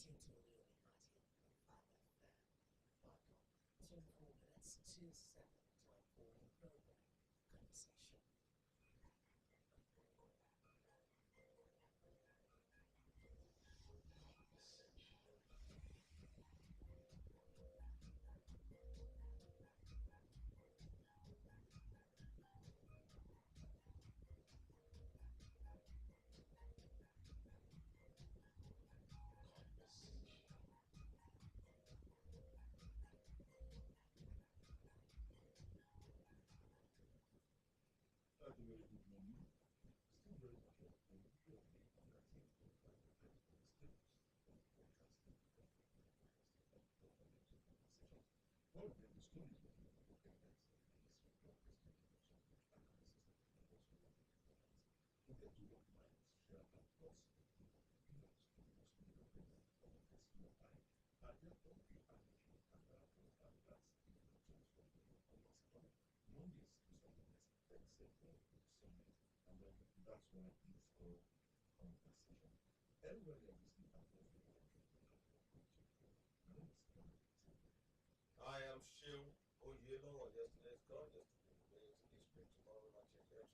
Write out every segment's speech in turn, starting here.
listening to Oluyole 98.5 FM. Welcome. 24 minutes to 7. Time for a program conversation. Very good morning. Still very much of Oluyole on that podcast. One of them, the stories of the book and that's the history of Western connection with analysis and also to get to what minds share and thoughts opinions to the most important of the history of time. And therefore, we are making and that's in the terms of the conversation. Mondays is something that's except Sunday. And then that's why it's called conversation. Everybody is listening and I am Seun. Oh, you know, yesterday's gone. Yesterday today is history. Tomorrow, not yet there.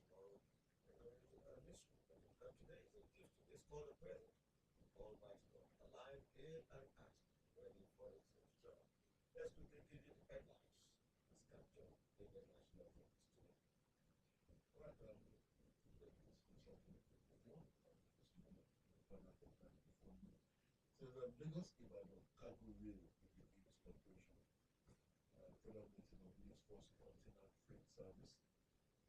Tomorrow, mystery. And today is a gift. It's called the present. Almighty God, alive, in and active, ready for its return. Let's quickly give you the headlines. Let's capture international news today. right. So the Lagos Ibadan Cargo Rail begins operation. Federal meeting of Ministers for Container Freight Service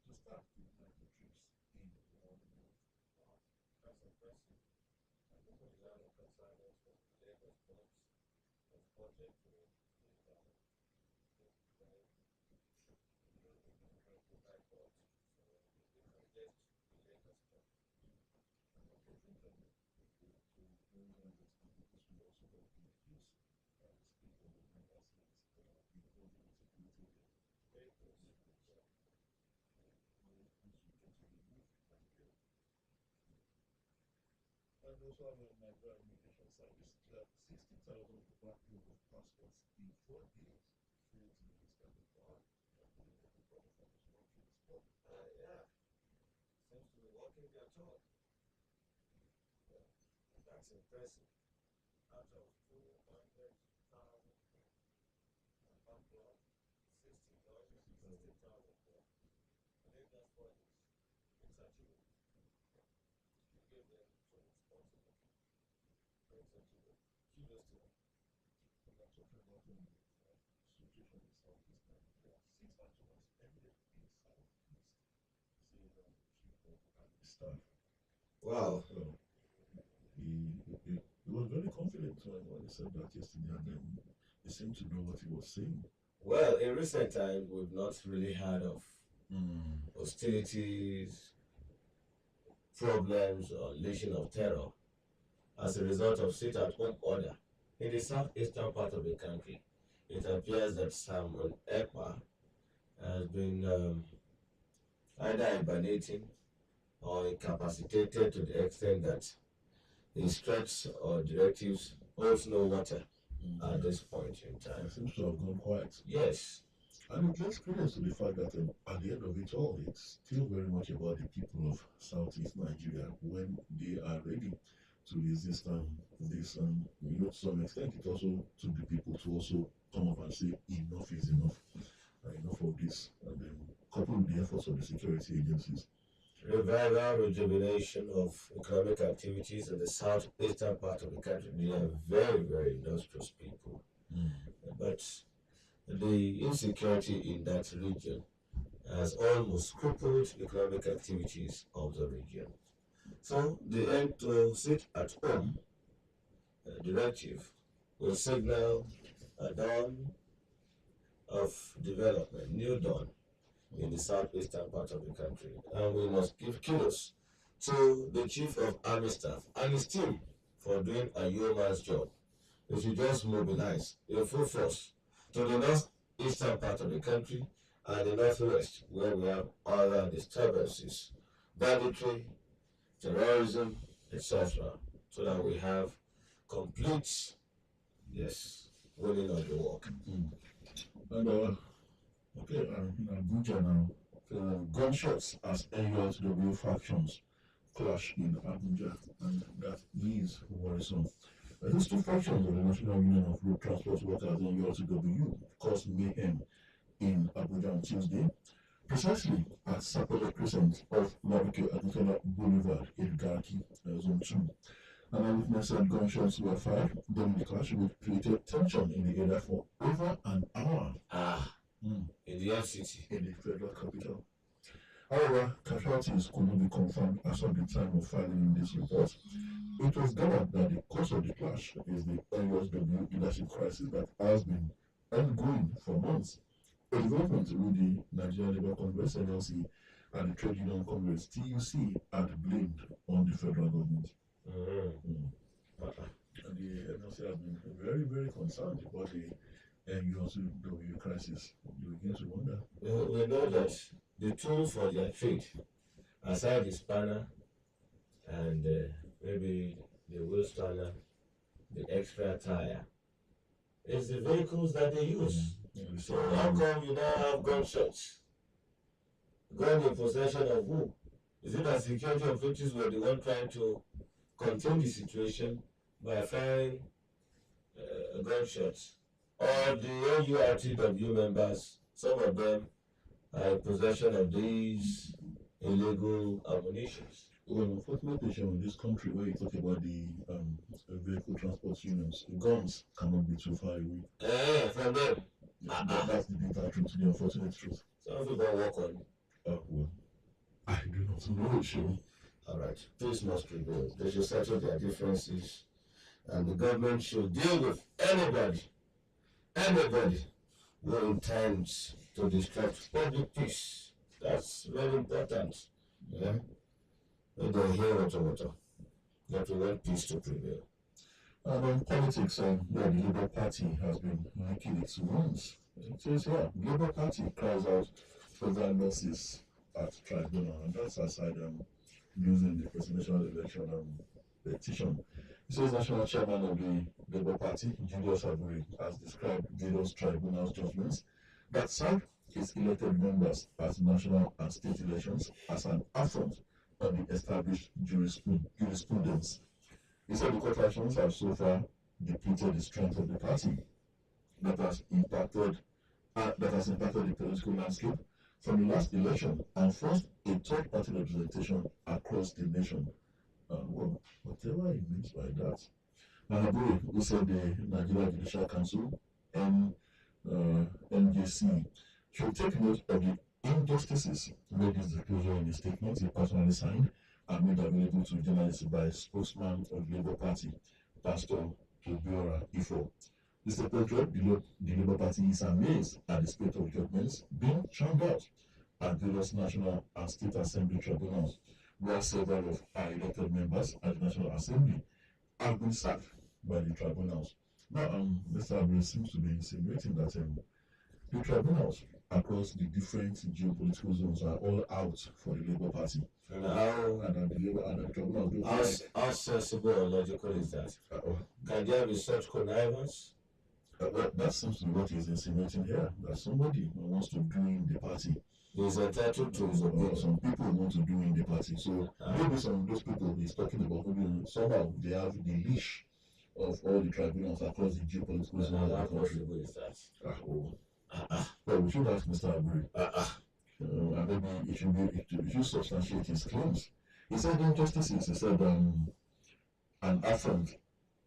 to start with 90 trips in 1 month. Wow, that's impressive. And the design of consignments for Lagos ports was budget to high port. So they can get the Lagos port. Okay, thank you. So very well understood because we also got to reduce the speed of the numbers before the security Vehicles. And also have a Nigeria Immigration Service that 60,000 backload of passports in 4 days failed to register the car. Yeah, seems to be working their talk. Yeah, that's impressive. Out of 200,000 backlog, 60,000. I think that's what it's achievable. You give them some responsibility. It's achievable. Kudos to them. We are talking about the situation in Southeast Nigeria. 6 actuals ended in Southeast, says Chief of Army Staff. Wow. He was very confident when he said that yesterday, and then he seemed to know what he was saying. Well, in recent times, we've not really heard of hostilities, problems, or legion of terror as a result of sit-at-home order. In the southeastern part of the country, it appears that Samuel Ekpa has been either hibernating or incapacitated to the extent that his threats or directives holds no water at this point in time. It seems to have gone quiet. Yes. And it lends credence to the fact that at the end of it all, it's still very much about the people of Southeast Nigeria when they are ready to resist this. To some extent, it also took the people to also come up and say enough is enough, enough of this, and then coupled with the efforts of the security agencies. Revival, rejuvenation of economic activities in the southeastern part of the country. They are very, very industrious people. But the insecurity in that region has almost crippled economic activities of the region. So the end to sit at home directive will signal a dawn of development, new dawn in the southeastern part of the country. And we must give kudos to the Chief of Army Staff and his team for doing a yeoman's job. They should just mobilize in full force to the northeastern part of the country and the northwest, where we have other disturbances, banditry, terrorism, etc., so that we have complete, yes, winning of the work. And okay, in Abuja now, gunshots as NURTW factions clash in Abuja, and that is worrisome. These two factions of the National Union of Road Transport Workers NURTW caused mayhem in Abuja on Tuesday, precisely at Sapele Crescent of Labike Akintola Boulevard in Garki, Zone 2. And eyewitness said gunshots were fired during the clash, which created tension in the area for over an hour. In the FCT. In the federal capital. However, casualties could not be confirmed as of the time of filing this report. It was gathered that the cause of the clash is the NURTW leadership crisis that has been ongoing for months. A development with the Nigerian Labour Congress (NLC) and the Trade Union Congress (TUC) had blamed on the federal government. And the NLC has been very, very concerned about the NURTW crisis. You begin to wonder. We know that the tool for their trade, aside the spanner and maybe the wheel spanner, the extra tire, is the vehicles that they use. So how come you now have gunshots? Gun in possession of who? Is it that security authorities were the one trying to contain the situation by firing gunshots? Or the NURTW members, some of them are in possession of these illegal ammunitions? Well, unfortunately, in this country where you talk about the vehicle transport unions, guns cannot be too far away. From them. That's the bitter truth, the unfortunate truth. Some people work on. Well, I do not know, Seun. Alright, peace must prevail. They should settle their differences, and the government should deal with anybody who intends to disrupt public peace. That's very important. Yeah? They hear what that we want peace to prevail. And on politics, the Labour Party has been making its wounds. It says here, Labour Party cries out for their losses at tribunal, and that's aside losing the presidential election petition. It says National Chairman of the Labour Party, Julius Aburi, has described various tribunals' judgments that serve his elected members at national and state elections as an affront on the established jurisprudence. He said the court actions have so far depleted the strength of the party that has impacted the political landscape from the last election and forced a third-party representation across the nation. Well, whatever he means by that. Aburi, who said the Nigeria Judicial Council, NJC, should take note of the injustices made this disclosure in a statement he personally signed and made available to journalists by spokesman of the Labour Party, Pastor Obiora Ifo. The statement read, the Labour Party is amazed at the spate of judgments being churned out at various national and state assembly tribunals, where several of our elected members at the National Assembly have been sacked by the tribunals. Now, Mr. Abri seems to be insinuating that the tribunals across the different geopolitical zones are all out for the Labour Party. And the tribunals how sensible or logical is that? Can there be such connivance? That seems to be what he's insinuating here, that somebody wants to do in the party. He's entitled to his opinion. Some people want to do in the party. So maybe some of those people he's talking about, maybe somehow they have the leash of all the tribunals across the geopolitical zone of the country. Is that? Well, we should ask Mr. Aburi. And maybe it should substantiate his claims. He said injustices, he said an affront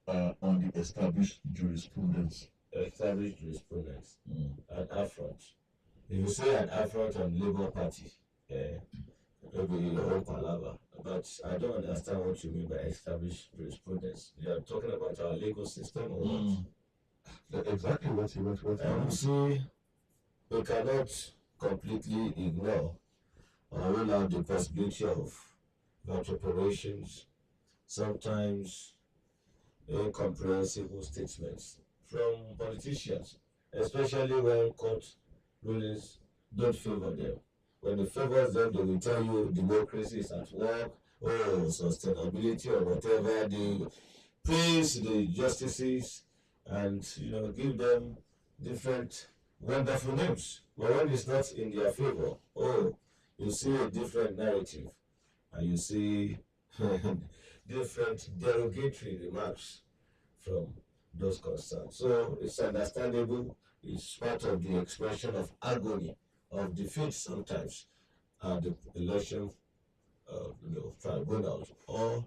on the established jurisprudence. Established jurisprudence. An affront. If you say an affront on the Labour Party, maybe your own palaver. But I don't understand what you mean by established jurisprudence. You are talking about our legal system or what? Exactly what he meant. See, we cannot completely ignore or rule out the possibility of operations, sometimes incomprehensible statements from politicians, especially when court rulings don't favor them. When it favors them, they will tell you democracy is at work, or sustainability, or whatever. praise the justices and give them different wonderful names. But when it's not in their favor, oh, you see a different narrative and you see different derogatory remarks from those concerned. So it's understandable. It's part of the expression of agony, of defeat sometimes at the election, tribunals or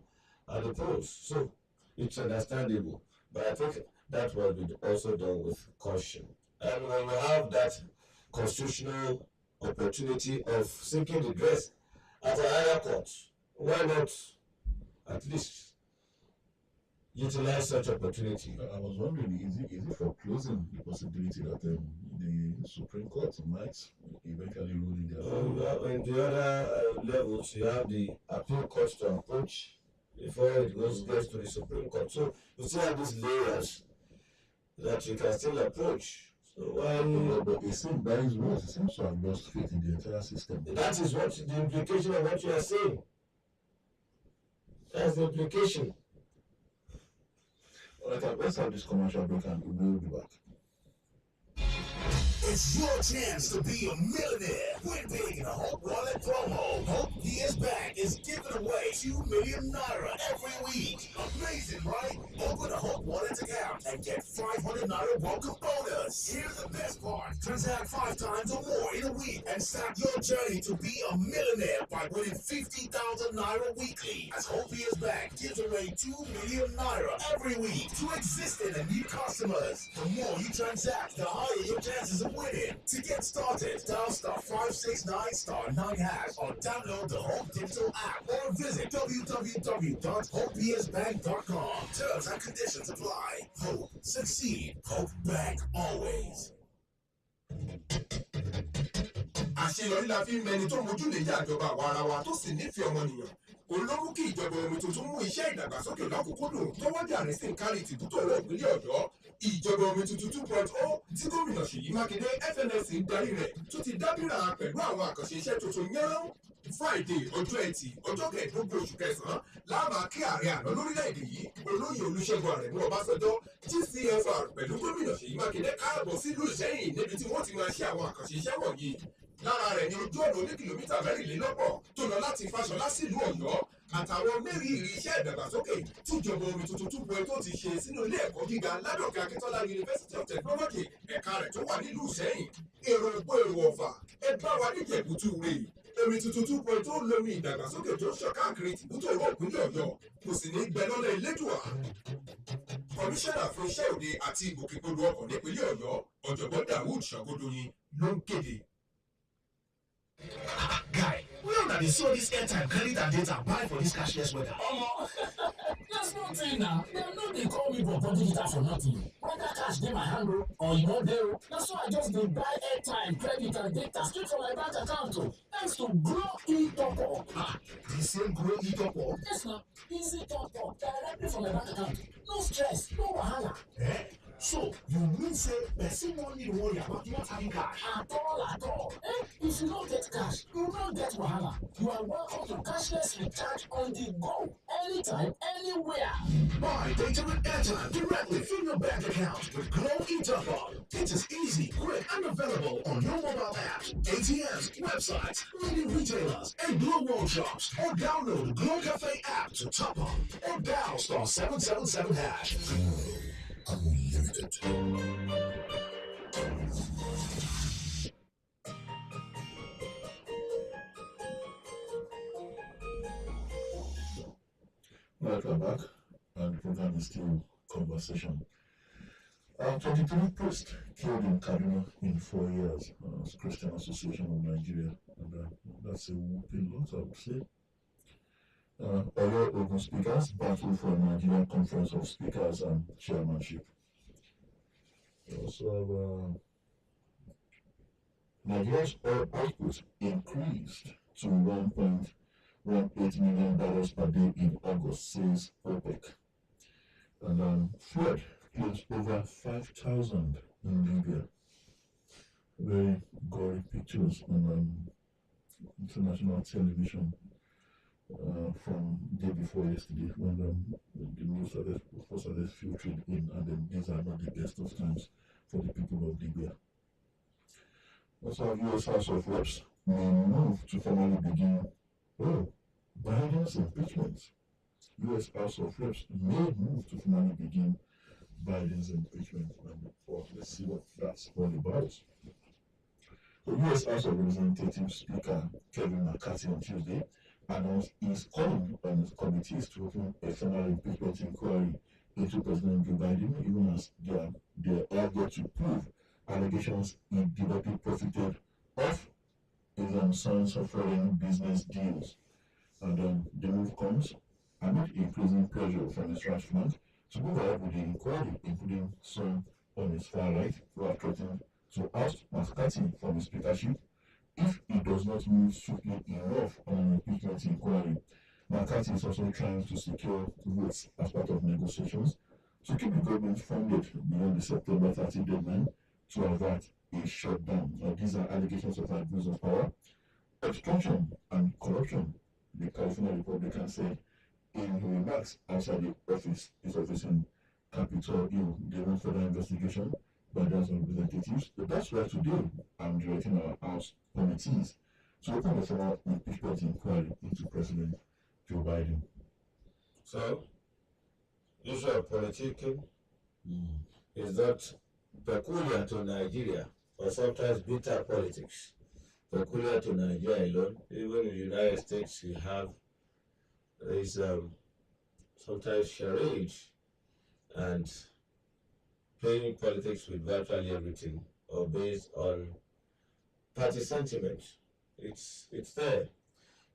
at the polls. So it's understandable. But I think that will be also done with caution. And when you have that constitutional opportunity of seeking redress at a higher court, why not at least utilize such opportunity? I was wondering, is it foreclosing the possibility that the Supreme Court might eventually rule in their favor? In the other levels, you have the appeal court to approach before it gets to the Supreme Court. So you still have these layers that you can still approach. So why? But it seems that is what it seems to have lost faith in the entire system. That is what the implication of what you are saying. That's the implication. Alright, let's have this commercial break and we'll be back. It's your chance to be a millionaire. Win big in a Hope Wallet promo. Hope Years Back is giving away 2 million naira every week. Amazing, right? Open a Hope Wallet account and get 500 naira welcome bonus. Here's the best part. Transact 5 times or more in a week and start your journey to be a millionaire by winning 50,000 naira weekly. As Hope Years Back gives away 2 million naira every week to existing and new customers. The more you transact, the higher your chances of winning. To get started, dial *569*9# or download the Hope Digital app or visit www.hopeyearsbank.com. Terms and conditions apply. Hope, succeed. Hope Bank always. àṣeyọrí la fi ń mẹni tó mojú lè yá ìjọba àwa ara wa tó sì nífẹ̀ẹ́ ọmọnìyàn. òun ló mú kí ìjọba omi tuntun mú iṣẹ́ ìdàgbàsókè lọ́kùnkúndùn tó wọ́n jà rìn sí kárí tìbútò ọ̀rọ̀ ìpínlẹ̀ ọ̀yọ́. ìjọba omi tuntun 2.0 tí gómìnà ṣèyí mákindé FNS ń darí rẹ̀ tó ti dábìrà pẹ̀lú àwọn àkànṣe iṣẹ́ tuntun yẹn. Friday ọjọ́ ẹtì ọjọ́ kẹẹ̀ẹ́dógún oṣù kẹsàn-án láàmà kí ààrẹ àná lórílẹ̀‐èdè yìí olóyè olúṣẹ́gun àrẹ̀mú ọbásanjọ́ GCFR pẹ̀lú gómìnà ṣèyí mákindé káàbọ̀ sílùú ìṣẹ́yìn níbi tí wọ́n ti máa ṣe àwọn àkànṣe iṣẹ́ wọ̀nyí. lára rẹ̀ ni ojú ọ̀nà oní kìlómítà mẹ́rìnlélọ́gbọ̀n tó lọ láti fáṣọlá sílùú ọ̀yọ́ àtàwọn mẹ́rìírí iṣẹ́ ìdàgbàsókè tíjọba omi tuntun 2.0 ti ṣe sínú ilé ẹ̀kọ́ gíga ládòkè akíntọ́lá University of Technology ẹ̀ka rẹ̀ tó wà nílùú ìṣẹ́yìn. èrò ìpò èrò ọ̀fà ẹ bá wa níjẹ̀bùtú rè omi tuntun 2.0 lomi ìdàgbàsókè tó ṣàn káàkiri tìbútò ọ̀rọ̀ ìpínlẹ̀ ọ̀yọ́ kò sì ní gbẹ lọ́lẹ̀ elédùà. kọmíṣánná fún iṣẹ́ òde àti ìgbòkègbodò ọkọ̀ nípínlẹ̀ ọ̀yọ́ ọ̀jọ̀gbọ́n Dawood Ṣàngódoyin ló ń kéde. Guy, where una dey see all this airtime, credit and data buy for this cashless weather? Omo, that's nothing now. Dem no dey call me for digital for nothing. Whether cash dey my hand or e no dey, na so I just dey buy airtime, credit and data straight from my bank account thanks to Grow e-top-up. The same Grow e-top-up? Yes na, easy top-up directly from my bank account. No stress, no wahala. So, you mean say person no need worry about not having cash? At all. If you no get cash, you no get wahala. You are welcome to cashless recharge on the go, anytime, anywhere. Buy data and airtime directly from your bank account with Grow e-top-up. It is easy, quick, and available on your mobile apps, ATMs, websites, leading retailers, and Glow World shops. Or download the Glow Cafe app to top up. Or dial *777#. Unlimited. Welcome back, and the program is still conversation. 23 priests killed in Kaduna in 4 years. Christian Association of Nigeria, and that's a whooping lot, I would say. Oyo Ogun speakers battle for Nigerian Conference of Speakers and chairmanship. We also have Nigeria's oil output increased to 1.18 million barrels per day in August, says OPEC. And flood kills over 5,000 in Libya. Very gory pictures on international television. From day before yesterday when the news started filtering in, and then these are not the best of times for the people of Libya. Also, U.S. House of Reps may move to formally begin Biden's impeachment. U.S. House of Reps may move to formally begin Biden's impeachment. And let's see what that's all about. The U.S. House of Representatives Speaker Kevin McCarthy on Tuesday announced he's calling on his committees to open a formal impeachment inquiry into President Joe Biden, even as they are yet to prove allegations he directly profited off his son's foreign business deals. And the move comes amid increasing pressure from his right flank to move ahead with the inquiry, including some on his far right who are threatening to oust McCarthy from his speakership if he does not move swiftly enough on an impeachment inquiry. McCarthy is also trying to secure votes as part of negotiations to keep the government funded beyond the September 30 deadline to avert a shutdown. These are allegations of abuse of power, obstruction, and corruption, the California Republican said in remarks outside his office in Capitol Hill. They want further investigation by the House of Representatives. But that's why today I'm directing our House committees to open a formal impeachment inquiry into President Joe Biden. So, issue of politicking is not peculiar to Nigeria, or sometimes bitter politics. Peculiar to Nigeria alone. Even in the United States, you have these sometimes charade and playing politics with virtually everything, or based on party sentiment. It's there.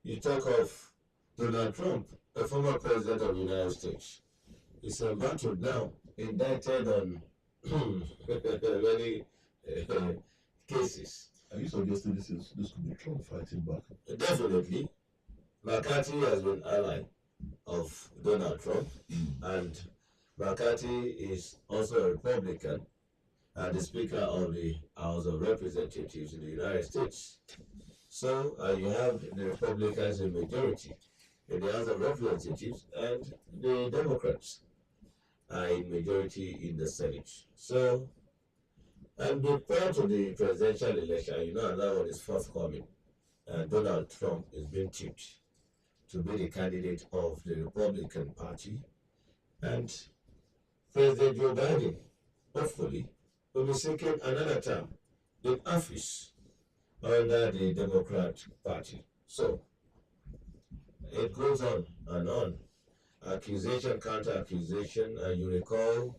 You talk of Donald Trump, a former president of the United States. He's embattled now, indicted on many cases. Are you suggesting this could be Trump fighting back? Definitely. McCarthy has been ally of Donald Trump, and McCarthy is also a Republican and the Speaker of the House of Representatives in the United States. So you have the Republicans in majority in the House of Representatives, and the Democrats are in majority in the Senate. So, and prior to the presidential election, you know another one is forthcoming, and Donald Trump is being tipped to be the candidate of the Republican Party, and President Joe Biden, hopefully, will be seeking another term in office under the Democrat Party. So, it goes on and on. Accusation, counter-accusation, and you recall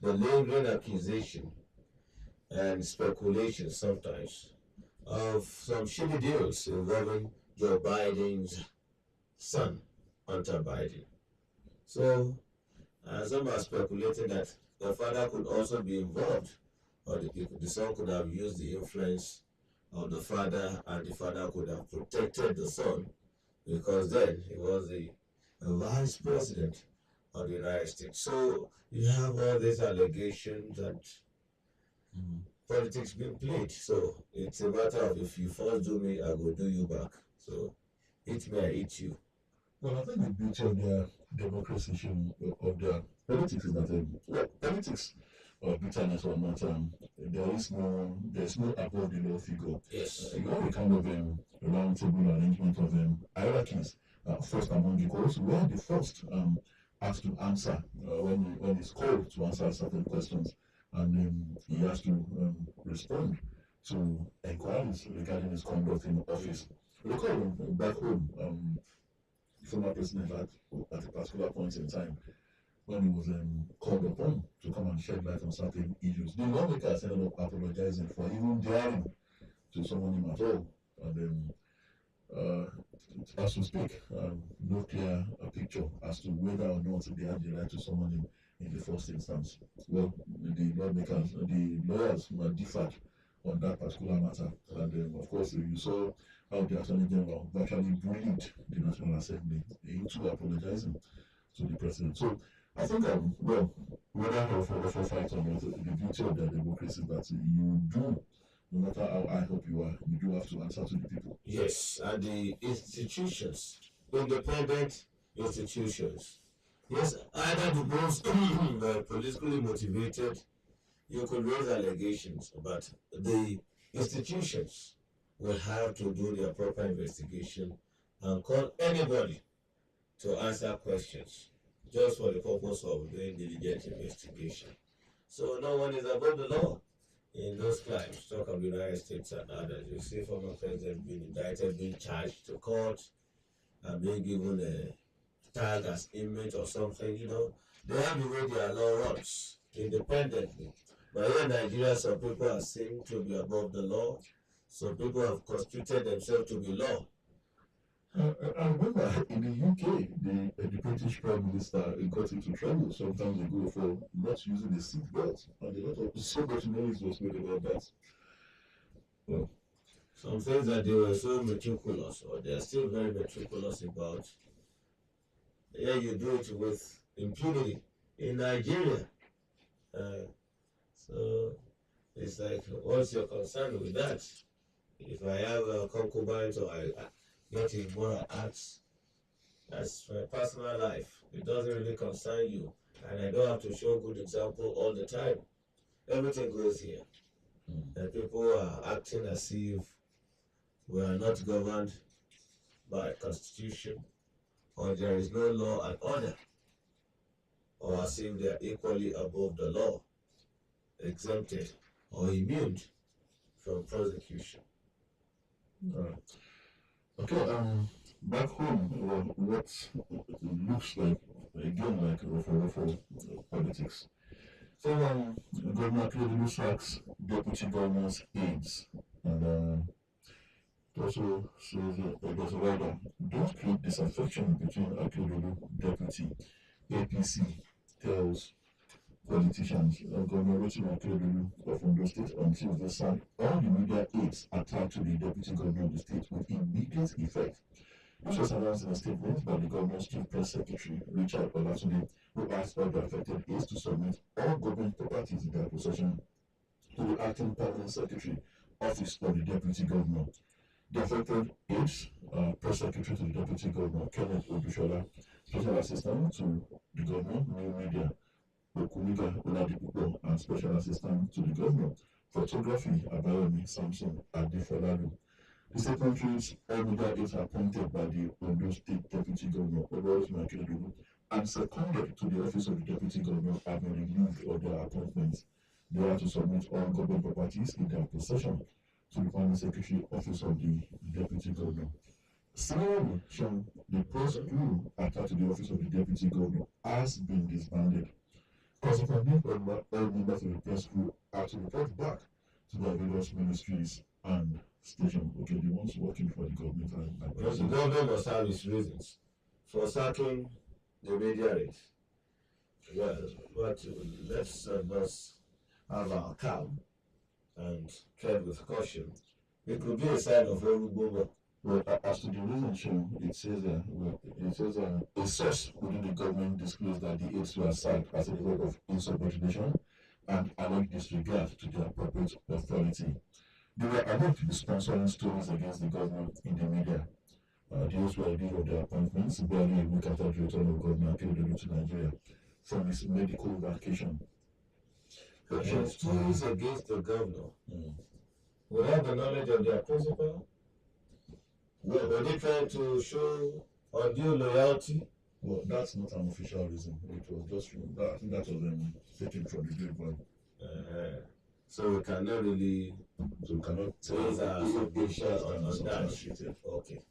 the lingering accusation and speculation sometimes of some shady deals involving Joe Biden's son, Hunter Biden. So, some are speculating that the father could also be involved, or the son could have used the influence of the father, and the father could have protected the son, because then he was the vice president of the United States. So you have all these allegations and politics being played. So it's a matter of, if you first do me, I will do you back. So eat me, I eat you. Well, I think the beauty of their democracy of their politics is that politics or bitterness or not, there's no above the law figure. Yes. You have a kind of round table arrangement of hierarchies. First among equals, where the first has to answer when he's called to answer certain questions, and he has to respond to inquiries regarding his conduct in office. Recall back home, the former president at a particular point in time, when he was called upon to come and shed light on certain issues, the lawmakers ended up apologizing for even daring to summon him at all. And as we speak, no clear picture as to whether or not they had the right to summon him in the first instance. Well, the lawyers were differed on that particular matter. And of course, you saw how the Attorney General virtually bullied the National Assembly into apologizing to the president. So I think, well, whether for fight or not, the beauty of the democracy is that you do, no matter how high up you are, you do have to answer to the people. Yes, and the institutions, independent institutions Yes, either the moves were politically motivated, you could raise allegations, but the institutions will have to do their proper investigation and call anybody to answer questions just for the purpose of doing diligent investigation. So no one is above the law in those climes. Talk of the United States and others. You see former president being indicted, being charged to court, and being given a tag as inmate or something, They have the way their law runs independently. But here in Nigeria, some people are seen to be above the law. Some people have constituted themselves to be law. I remember in the UK, the British Prime Minister got into trouble some time ago for not using a seatbelt, and a lot of so much noise was made about that. Well, Some things that they were so meticulous, or they are still very meticulous about. Yeah, you do it with impunity in Nigeria. So it's like, what's your concern with that? If I have a concubine or I get immoral acts, that's my personal life. It doesn't really concern you. And I don't have to show good example all the time. Everything goes here. And people are acting as if we are not governed by constitution, or there is no law and order, or as if they are equally above the law, exempted or immune from prosecution. okay, back home, what looks like, again, like ruffle politics. So, Governor Akeredolu sacks deputy governor's aides, and it also says there's a rider. Don't create disaffection between Akeredolu deputy APC tells politicians. Governor Rotimi Akeredolu of Ondo State on Tuesday said all the media aides attached to the deputy governor of the state with immediate effect. This was announced in a statement by the governor's chief press secretary, Richard Olatunde, who asked all the affected aides to submit all government properties in their possession to the acting permanent secretary, office of the deputy governor. The affected aides, press secretary to the deputy governor, Kenneth Odushola, special assistant to the governor, new media, Okumiga Oladipupo, and special assistant to the governor, photography, Abayomi Samson Adefolalu. The secretaries, all media aides appointed by the Ondo State Deputy Governor, Oluyolefm Akeredolu, and seconded to the office of the Deputy Governor have been relieved of their appointments. They are to submit all government properties in their possession to the Permanent Secretary, Office of the Deputy Governor. Similarly, the press bureau attached to the Office of the Deputy Governor has been disbanded. Consequently, all members of the press bureau are to report back to their various ministries and station. Okay, the ones working for the government and Well, the government must have its reasons for sacking the media aides. Well, but let's have our calm and tread with caution. It could be a sign of Orugboma. Well, as to the reason shown, it says a source within the government disclosed that the aides were sacked as a result of insubordination and alleged disregard to the appropriate authority. They were alleged to be sponsoring stories against the government in the media. Those were relieved of their appointments barely a week after the return of Governor Akeredolu to Nigeria from his medical vacation. Stories against the governor without the knowledge of their principal. Well, were they trying to show undue loyalty? Well, that's not an official reason. It was just, I think that was taken from the grapevine. So we cannot really raise our submission on that. Okay.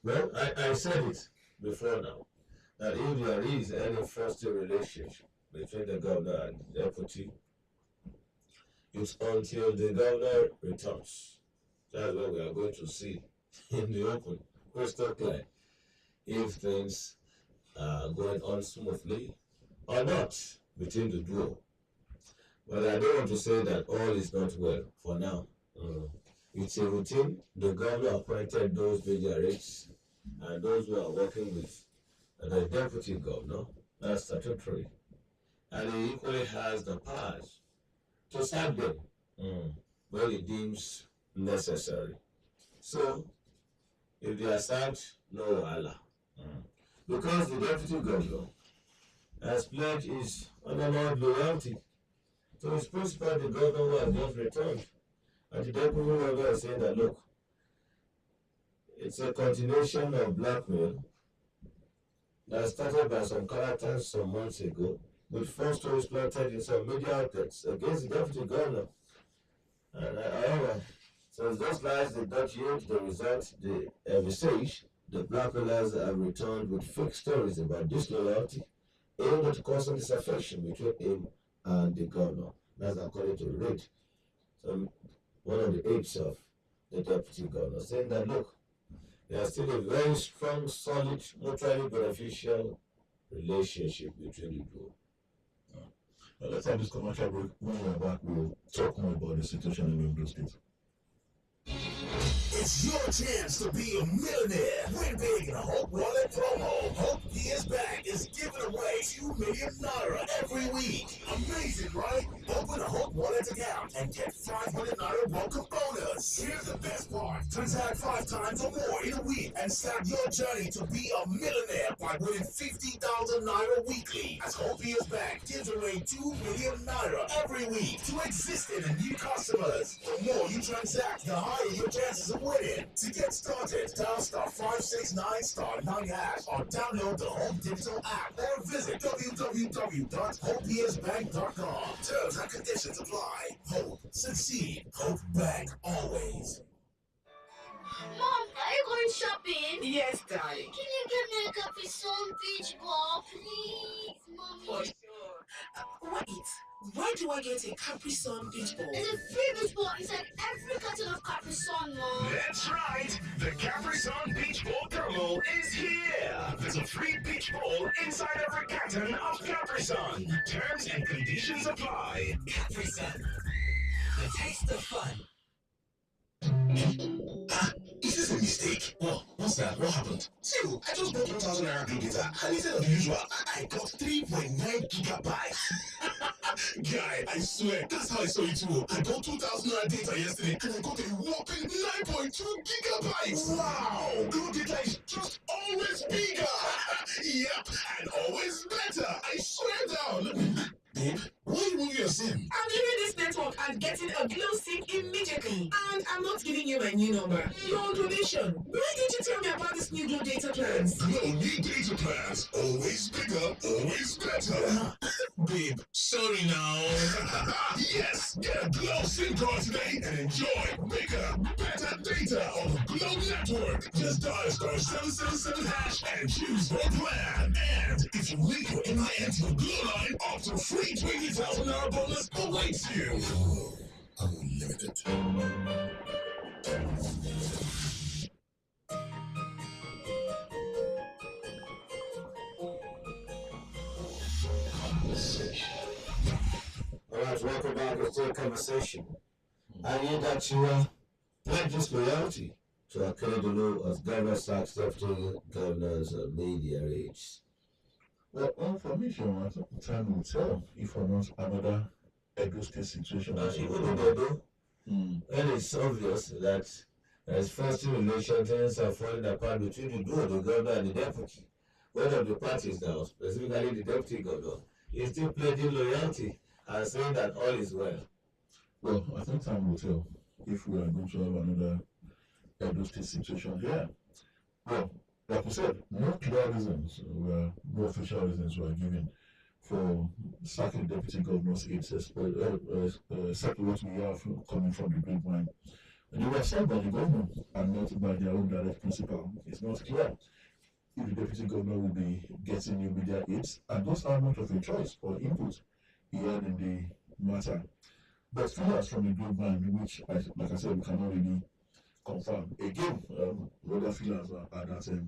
Well, I said it before now, that if there is any frosty relationship between the governor and the deputy, it's until the governor returns. That's what we are going to see in the open, crystal clear, if things are going on smoothly or not between the duo. But I don't want to say that all is not well for now. It's a routine. The governor appointed those media aides and those who are working with the deputy governor. That's statutory. And he equally has the powers to sack them when he deems necessary. So, if they are sacked, no wahala. Because the deputy governor has pledged his unalloyed loyalty to his principal, the governor who has just returned. And the deputy governor is saying that, look, it's a continuation of blackmail that started by some characters some months ago, with false stories planted in some media outlets against the deputy governor. And however, since those lies did not yield the result they envisaged, the blackmailers have returned with fake stories about disloyalty aimed at causing disaffection between him and the governor. That's according to Reid, one of the aides of the deputy governor, saying that, look, there's still a very strong, solid, mutually beneficial relationship between the two. Let's have this commercial break. When we're back, we'll talk more about the situation in Ondo State. It's your chance to be a millionaire. Win big in a Hope Wallet promo. Hope is back is giving away 2 million naira every week. Amazing, right? Open a Hope Wallet account and get 500 naira welcome bonus. Here's the best part. Transact 5 times or more in a week and start your journey to be a millionaire by winning 50,000 naira weekly. As Hope is back gives away 2 million naira every week to existing and new customers. The more you transact, the higher your chances of winning. To get started, dial *569*9# or download the Hope Digital app or visit www.hopesbank.com. Terms and conditions apply. Hope, succeed. Hope Bank always. Mom, are you going shopping? Yes, darling. Can you get me a Capri Sun beach ball, please, Mommy? For sure. Wait, where do I get a Capri Sun beach ball? There's a free beach ball inside every carton of Capri Sun, Mom. That's right. The Capri Sun Beach Ball promo is here. There's a free beach ball inside every carton of Capri Sun. Terms and conditions apply. Capri Sun, the taste of fun. Is this a mistake? Oh, what's that? What happened? See, I just bought 1,000 naira blue data, and instead of the usual, I got 3.9 gigabytes. Guy, I swear, that's how I saw it too. I bought 2,000 naira data yesterday, and I got a whopping 9.2 gigabytes. Wow! Blue data is just always bigger. Yep, and always better. I swear down. Babe, why are you moving your SIM? I'm leaving this network and getting a Glow SIM immediately. And I'm not giving you my new number. Your donation. Why did you tell me about this new Glow data plans? Glow new data plans. Always bigger, always better. Babe, sorry now. Yes, get a Glow SIM card today and enjoy bigger, better data on the Glow network. Just dial *777# and choose your plan. And if you link your NIN to the Glow line, up to free 20,000 naira bonus awaits you. Unlimited. Alright, welcome back to the conversation. I hear that you pledge disloyalty to Akeredolu as governor sacks deputy governors media raids. Well, information, I think time will tell if or not another Edo State situation is Even in Edo, when it's obvious that there's first relation, things are falling apart between the governor and the deputy. One of the parties now, specifically the deputy governor, is still pledging loyalty and saying that all is well. Well, I think time will tell if we are going to have another Edo State situation here. Well, like we said, no clear reasons, no official reasons were given for sacking deputy governor's aides, except what we have coming from the grapevine. They were sent by the governor and not by their own direct principal. It's not clear if the deputy governor will be getting new media aids, and those are not of a choice or input he had in the matter. But feelers from the grapevine, which, like I said, we cannot really confirm. Again, other feelers are that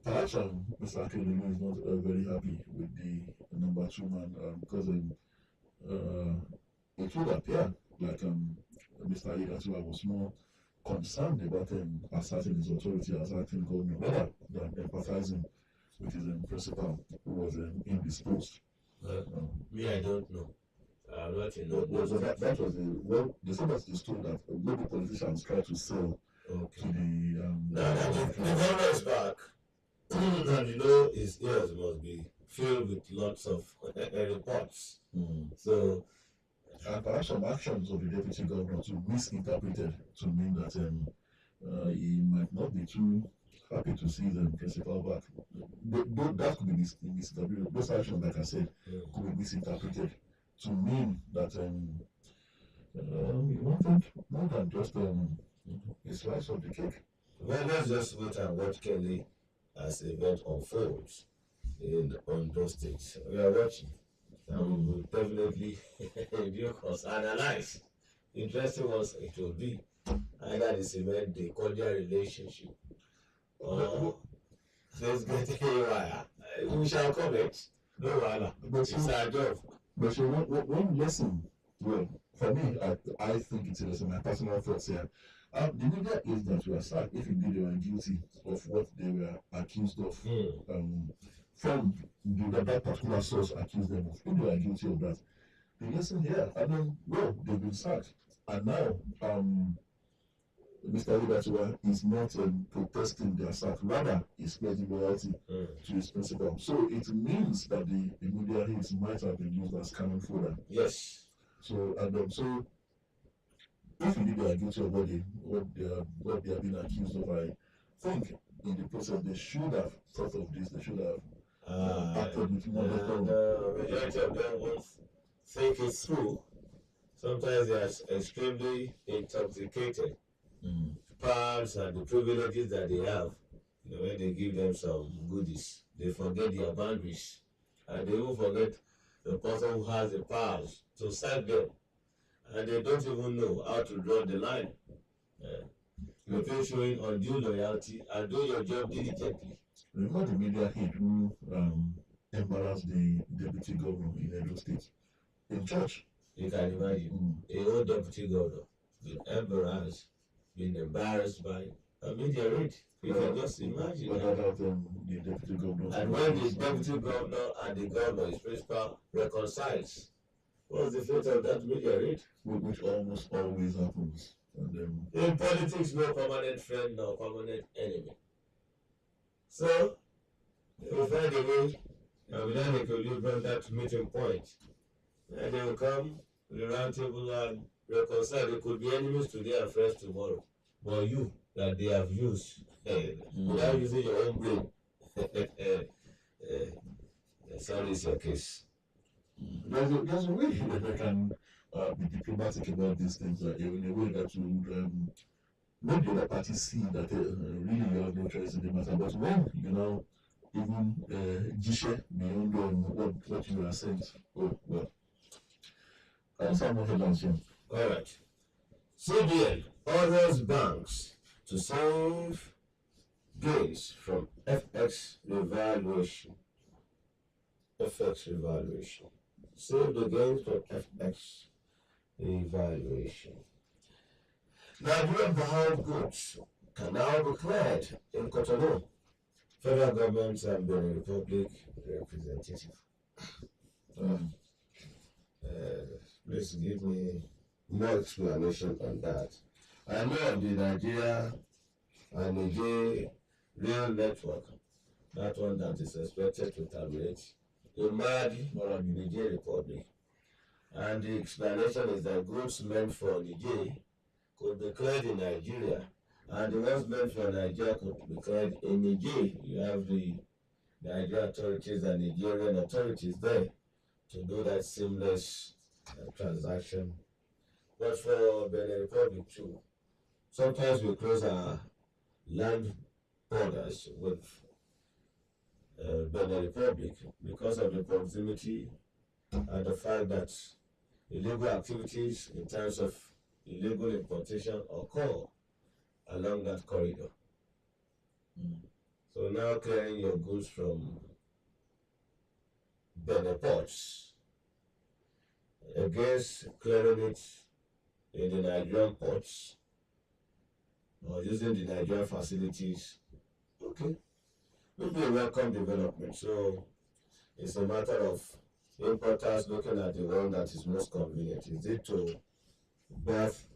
perhaps Mr. Akeredolu is not very happy with the number 2 man because it would appear like Mr. Akeredolu was more concerned about asserting his authority as acting governor rather than empathizing with his principal who was indisposed. Me, I don't know. I'm not in So that was the same as the story that maybe politicians try to sell to the the governor is back. And you know, his ears must be filled with lots of reports. So, And perhaps some actions of the deputy governor to misinterpreted to mean that he might not be too happy to see the principal back. That could be misinterpreted. Those actions, like I said, could be misinterpreted to mean that he wanted more than just a slice of the cake. well, let's just wait and watch Kelly as the event unfolds in Ondo State. We are watching, and we will definitely review us analyze. Interesting ones it will be. Either they cement the cordial relationship or things get haywire. We shall comment. No wahala. It's our job. But you know, one lesson, well, for me, I think it's a lesson, my personal thoughts here. The media is that we are sacked if indeed they were guilty of what they were accused of. From that particular source accused them of. If they are guilty of that, the lesson here, well, they've been sacked. And now, Mr. Libertua is not protesting their sack, rather, he's pledging loyalty to his principal. So it means that the media hits might have been used as cannon fodder. Yes. So, so if indeed they are guilty of what they are being accused of, I think in the process they should have thought of this, they should have acted with more thought. The majority of them won't think it through. Sometimes they are extremely intoxicated. Powers and the privileges that they have, when they give them some goodies, they forget their boundaries, and they even forget the person who has the powers to serve them, and they don't even know how to draw the line. You're showing undue loyalty and do your job diligently. Remember the media hit who embarrassed the deputy governor in Edo State in church. You can imagine a old deputy governor being embarrassed, being embarrassed by a media raid. You can just imagine. The deputy governor. And when the deputy governor and the governor, his principal, reconciles, what's the fate of that media raid? Which almost always happens. And, in politics, no permanent friend nor permanent enemy. So, they will find a way, and then they could leave on that meeting point. And they will come to the round table and reconcile. They could be enemies today and friends tomorrow. But you, that they have used, without using your own brain, sorry, is your case. There's a way that they can be diplomatic about these things in a way that would make the other party see that really you have no choice in the matter. But when even gishe beyond what you are saying, oh well. That's how much headlines here. All right. CBN orders banks to save gains from FX revaluation. FX revaluation. Save the gains from FX revaluation. Nigerian borrowed goods can now be cleared in Cotonou. Federal government and Benin Republic representative. Please give me more explanation on that. I know of the Nigeria and Niger rail network, that one that is expected to terminate in Maradi or the Niger Republic. And the explanation is that goods meant for Niger could be cleared in Nigeria, and the ones meant for Nigeria could be cleared in Niger. You have the Nigerian authorities and Nigerian authorities there to do that seamless transaction. But for Benin Republic too, sometimes we close our land borders with Benin Republic because of the proximity and the fact that illegal activities in terms of illegal importation occur along that corridor. So now clearing your goods from Benin ports against clearing it in the Nigerian ports or using the Nigerian facilities, okay, will be a welcome development. So it's a matter of importers looking at the one that is most convenient. Is it to birth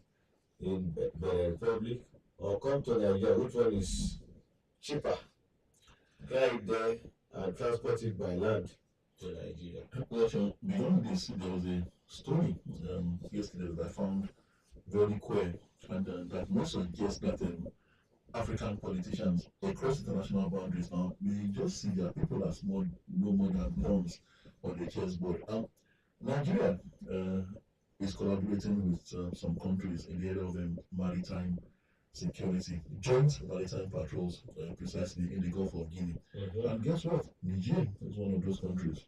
in Benin Republic or come to Nigeria? Which one is cheaper? carry it there and transport it by land to Nigeria. Well, Sean, beyond this, there was a story yesterday that I found very queer, and that most suggest that African politicians across international boundaries now may just see their people as no more than pawns on the chessboard. Nigeria is collaborating with some countries in the area of maritime security, joint maritime patrols, precisely in the Gulf of Guinea. And guess what? Niger is one of those countries.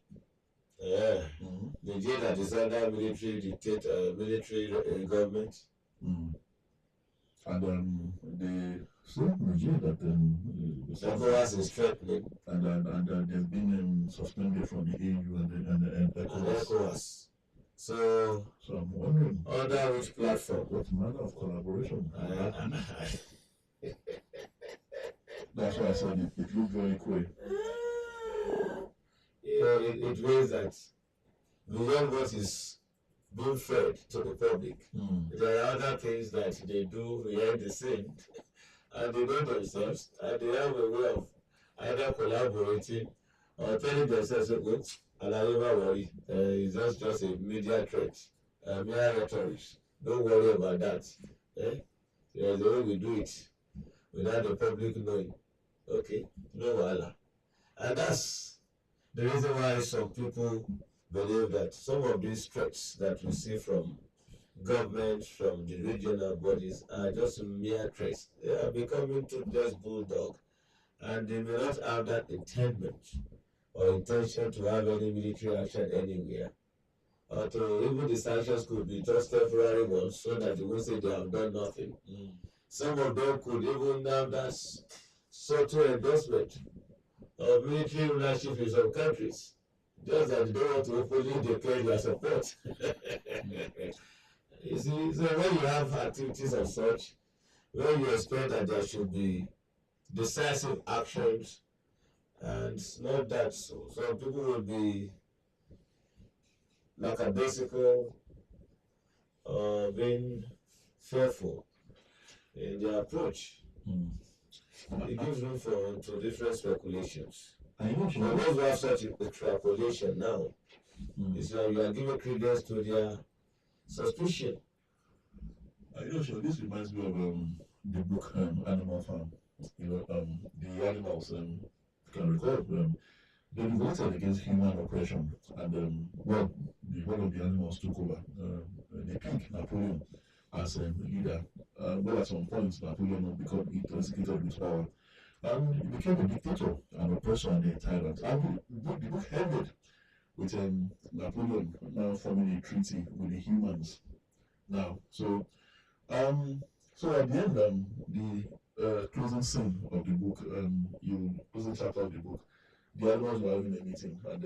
Yeah, Niger that is under military government. And they say Niger that ECOWAS is threatening, and they've been suspended from the EU and ECOWAS. So I'm wondering under which platform? what manner of collaboration. That's why I said it looked very quick. It means that beyond what is being fed to the public, there are other things that they do behind the scene, and they know themselves, and they have a way of either collaborating or telling themselves, "Well, I'll never worry. It's just a media threat, mere rhetoric. Don't worry about that. There's a way we do it without the public knowing. Okay, no wahala." And that's the reason why some people believe that some of these threats that we see from government, from the regional bodies, are just mere threats. They are becoming to just bulldog, and they may not have that intent or intention to have any military action anywhere. Or to even the sanctions could be just temporary ones, so that they won't say they have done nothing. Some of them could even have that subtle endorsement of military rulership in some countries, just that they don't want to openly declare their support. You see, so when you have activities of such, when you expect that there should be decisive actions, and not that, so some people will be lackadaisical or being fearful in their approach. It gives room to different speculations. I know, For those who have such extrapolation now, it's like you are giving credence to their suspicion. I know, sure. This reminds me of the book Animal Farm. You know, the animals, if you can recall, they revolted against human oppression, and well, one of the animals took over. The pig, Napoleon, as a leader. Well, at some point, Napoleon became intoxicated with power, and he became a dictator, an oppressor, and a tyrant. And the book ended with Napoleon now forming a treaty with the humans. Now, so at the end, the closing scene of the book, closing chapter of the book, the animals were having a meeting, and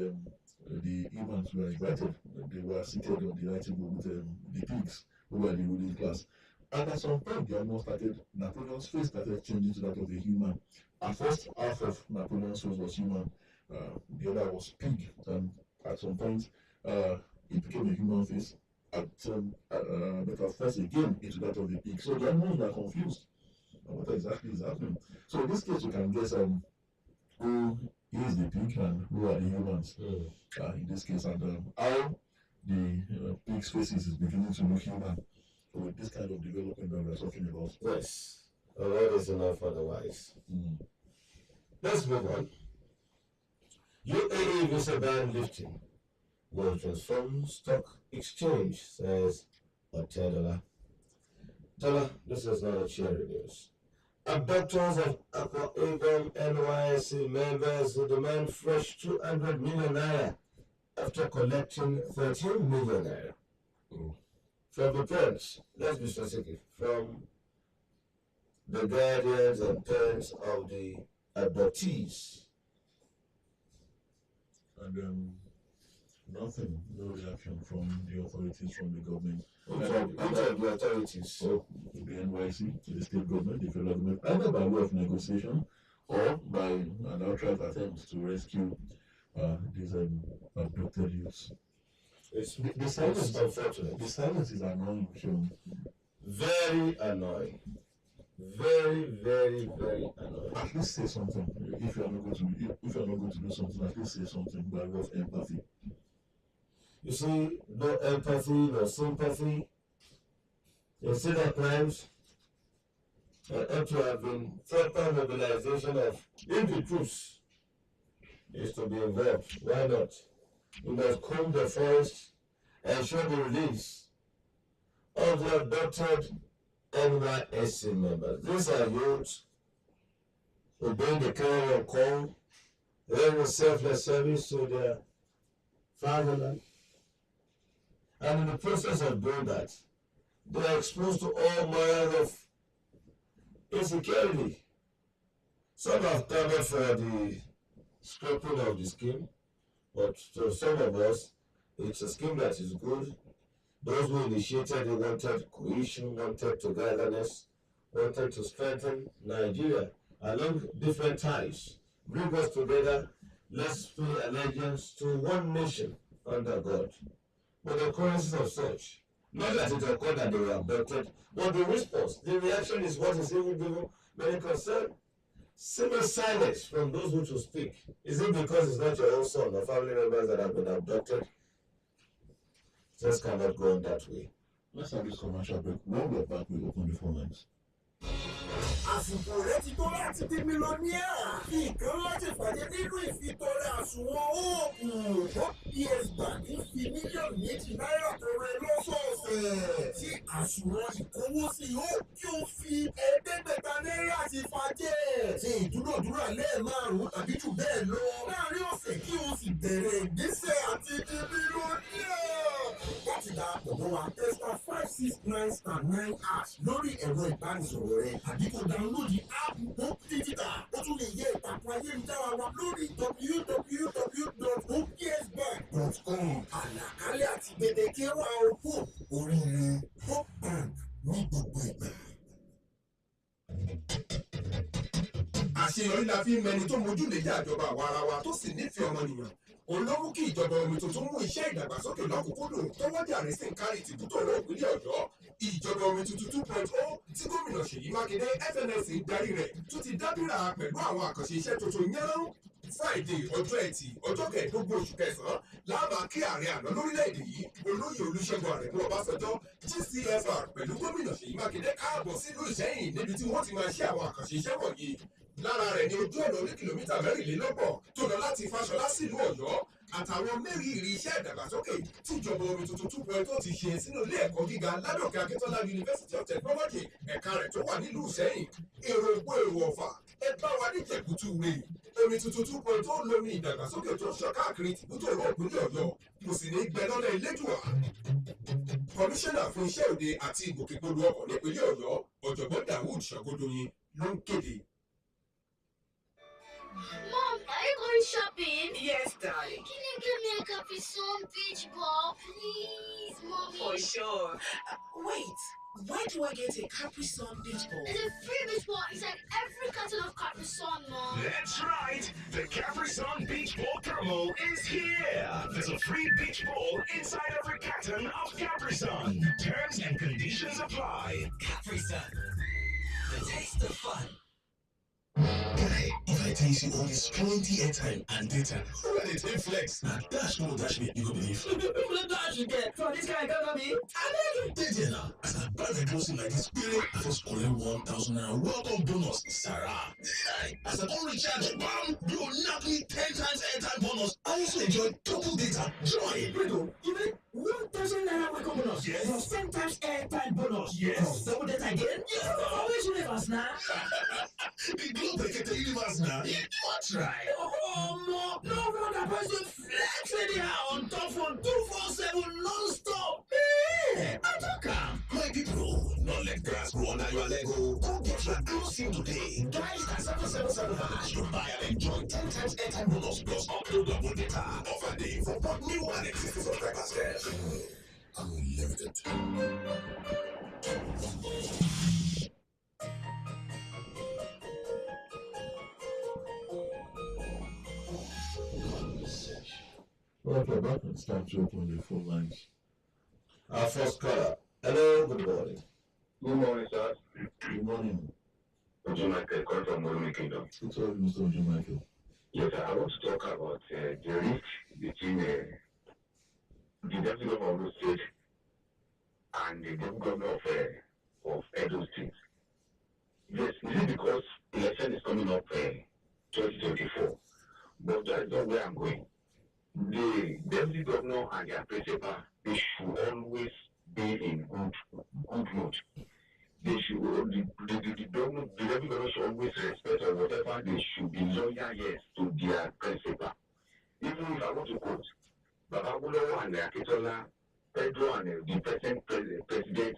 the humans were invited. They were seated on the right table with the pigs, who were the ruling class. And at some point, the animals Napoleon's face started changing to that of a human. At first, half of Napoleon's face was human, the other was pig, and at some point, it became a human face. But at first again into that of the pig. So the animals were confused. What exactly is happening? So in this case, you can guess who is the pig and who are the humans. In this case, and how the pig's faces is beginning to look human with this kind of development that we're talking about. Yes, a word is enough otherwise. Let's move on. UAE visa ban lifting will transform stock exchange, says Tola. Tola, this is not a cheery news. Abductors of Aqua Ibom NYSC members who demand fresh 200 million naira after collecting 13 million naira. From the parents, let's be specific, from the guardians and parents of the abductees. And nothing, no reaction from the authorities, from the government. Which are the authorities? So, the NYC, the state government, the federal government, either by way of negotiation or by an outright attempt to rescue these abducted youths. The silence is unfortunate. The silence is annoying, Sean. Very annoying. Very, very, very annoying. At least say something. if you are not going to do something, at least say something by way of empathy. You see, no empathy, no sympathy. You see the crimes. There ought to have been proper mobilization of if the troops is to be involved. Why not? We must comb the forest, ensure the release of the abducted NYSC members. These are youths obeying the carrier call, rendering selfless service to their fatherland. And in the process of doing that, they are exposed to all manner of insecurity. Some have come for the scrapping of the scheme, but to some of us, it's a scheme that is good. Those who initiated it wanted cohesion, wanted togetherness, wanted to strengthen Nigeria along different ties. Bring us together. Let's pay allegiance to one nation under God. But the occurrences of such, not that it occurred that they were abducted, but the response, the reaction is what is even given many concern. Similar silence from those who to speak. Is it because it's not your own son or family members that have been abducted? Just cannot go on that way. Let's have this commercial break. When we're back, we open the phone lines. àsìkò rẹ ti tó láti di mílíọ̀nìà nǹkan láti fàjẹ́ nínú ìfitọ́rẹ àsùnwọ̀n oògùn OPS Bank ń fi mílíọ̀nù méjì náírà tọrẹ lọ́sọ̀ọ̀sẹ̀ tí àsùnwọ̀n ìkówósí yóò kí o fi ẹ̀ẹ́dẹ́gbẹ̀ta náírà ti fàjẹ́ ṣe ìdúnàdúrà lẹ́ẹ̀márùn-ún tàbí jù bẹ́ẹ̀ lọ láàrin ọ̀sẹ̀ kí o sì bẹ̀rẹ̀ ìgbésẹ̀ àti di mílíọ̀nìà láti darapọ̀ mọ́ wa testa 569*9# lórí ẹ̀rọ ìbánisọ̀rọ̀ rẹ àbí kò dáńlódì áàpù Hope Digital ó tún lè yẹ ìtàkùn ayélujára wa lórí www.hopesbank.com àlàkalẹ̀ àti gbèdéke wa òkú oríire Hope Bank ní gbogbo ìgbà. àṣeyọrí la fi ń mẹni tó mójú lè jẹ́ àjọba àwa ara wa tó sì nífẹ̀ẹ́ ọmọnìyàn. òun ló mú kí ìjọba omi tuntun mú iṣẹ́ ìdàgbàsókè lọ́kùnkúndùn tó wọ́jà rẹ̀ sí ń kárí tìbútò ọ̀rọ̀ ìpínlẹ̀ Ọ̀yọ́. ìjọba omi tuntun 2.0 tí gómìnà Ṣèyí Mákindé FNS ń darí rẹ̀ tún ti dábìrà pẹ̀lú àwọn àkànṣe iṣẹ́ tuntun yẹn. Friday ọjọ́ Ẹtì ọjọ́ kẹẹ̀ẹ́dógún oṣù kẹsàn-án láàmà kí ààrẹ àná lórílẹ̀‐èdè yìí olóyè Olúṣẹ́gun Àrẹ̀mú Ọbásanjọ́ GCFR pẹ̀lú gómìnà Ṣèyí Mákindé káàbọ̀ sílùú Ìṣẹ́yìn níbi tí wọ́n ti máa ṣe àwọn àkànṣe iṣẹ́ wọ̀nyí. lára rẹ̀ ni ojú ọ̀nà oní kìlómítà 24 tó lọ láti Fáṣọlá sílùú Ọ̀yọ́ àtàwọn mẹ́rìírí iṣẹ́ ìdàgbàsókè tí ìjọba omi tuntun 2.0 ti ṣe sínú ilé ẹ̀kọ́ gíga Ládòkè Akíntọ́lá University of Technology ẹ̀ka rẹ̀ tó wà nílùú Ìṣẹ́yìn. èrò ògbó èrò Ọ̀fà ẹ bá wa ní Ìjẹ̀bú-Òde omi tuntun 2.0 lómi ìdàgbàsókè tó ń ṣàn káàkiri tìbútò ọ̀rọ̀ ìpínlẹ̀ Ọ̀yọ́ kò sì ní gbẹ lọ́nà Elédùà. kọmíṣánná fún iṣẹ́ òde àti ìgbòkègbodò ọkọ̀ nípínlẹ̀ Ọ̀yọ́ ọ̀jọ̀gbọ́n Dawood Ṣàgódóyin ló ń kéde. Mom, are you going shopping? Yes, darling. Can you give me a Capri Sun beach ball, please, Mommy? For sure. Wait, why do I get a Capri Sun beach ball? There's a free beach ball inside every carton of Capri Sun, Mom. That's right. The Capri Sun Beach Ball promo is here. There's a free beach ball inside every carton of Capri Sun. Terms and conditions apply. Capri Sun, the taste of fun. Guy, if I tell you all this plenty airtime and data, who are they take flex? Now dash no dash me, you go believe. People dash you get for this guy gonna be. I don't get there now. As I buy the closing like this, spirit, I just collect 1,000 naira welcome bonus, Sarah. As I don't recharge, bam, you knock me 10 times airtime bonus. I also enjoy double data. Joy, Riddle, you mean 1,000 naira welcome bonus? Yes. Plus 10 times airtime bonus. Yes. Double data again? Yeah. Always universe now. The Globe get the universe now. You try. Oh, no wonder person flex anyhow on top phone 247 non-stop. Hey, I don't come. My people, not let grass grow under your Lego. Go get your closing today. Guys, at 777 hash, you buy and enjoy 10 times airtime bonus plus upload double data. Offer day for both new and existing subscribers. Unlimited. Okay, back. It's time to open the phone lines. Our first caller. Hello, good morning. Good morning, sir. Good morning. Ojo Michael, calling from Morumi Kingdom. Good to have you, Mr. Ojo Michael. Yes, sir, I want to talk about the rift between the deputy governor of the state and the deputy governor of Edo State. Yes, this is because election is coming up 2024. But that is not where I'm going. The deputy governor and their principal, they should always be in good mood. They should the deputy governor should always respect or whatever, they should be loyal, yes, to their principal. Even if I want to quote Baba Bulowo and Akitola, Pedro and the present president,